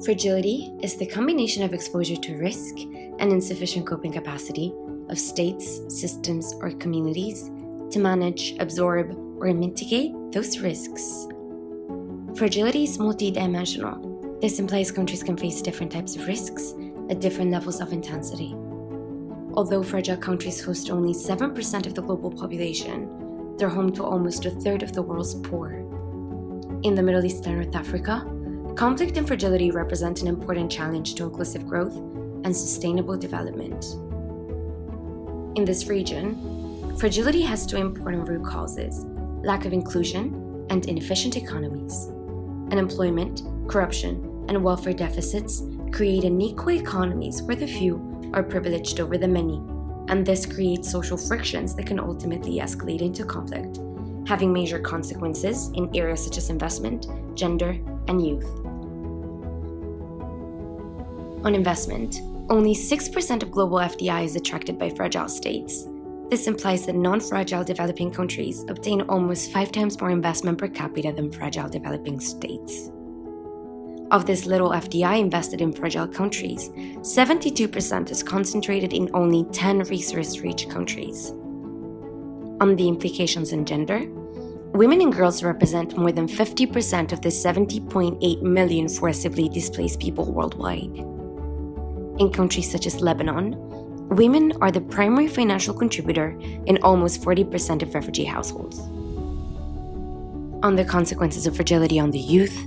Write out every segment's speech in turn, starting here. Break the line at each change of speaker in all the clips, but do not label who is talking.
Fragility is the combination of exposure to risk and insufficient coping capacity of states, systems, or communities to manage, absorb, or mitigate those risks. Fragility is multidimensional. This implies countries can face different types of risks at different levels of intensity. Although fragile countries host only 7% of the global population, they're home to almost a third of the world's poor. In the Middle East and North Africa, conflict and fragility represent an important challenge to inclusive growth and sustainable development. In this region, fragility has two important root causes: lack of inclusion and inefficient economies. Unemployment, corruption, and welfare deficits create unequal economies where the few are privileged over the many, and this creates social frictions that can ultimately escalate into conflict, having major consequences in areas such as investment, gender, and youth. On investment, only 6% of global FDI is attracted by fragile states. This implies that non-fragile developing countries obtain almost 5 times more investment per capita than fragile developing states. Of this little FDI invested in fragile countries, 72% is concentrated in only 10 resource-rich countries. On the implications in gender, women and girls represent more than 50% of the 70.8 million forcibly displaced people worldwide. In countries such as Lebanon, women are the primary financial contributor in almost 40% of refugee households. On the consequences of fragility on the youth,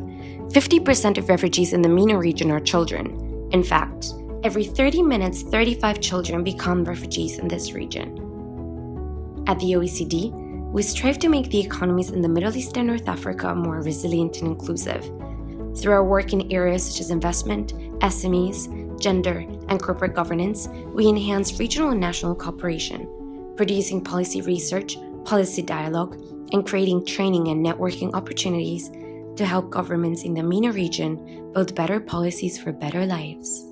50% of refugees in the MENA region are children. In fact, every 30 minutes, 35 children become refugees in this region. At the OECD, we strive to make the economies in the Middle East and North Africa more resilient and inclusive. Through our work in areas such as investment, SMEs, gender, and corporate governance, we enhance regional and national cooperation, producing policy research, policy dialogue, and creating training and networking opportunities to help governments in the MENA region build better policies for better lives.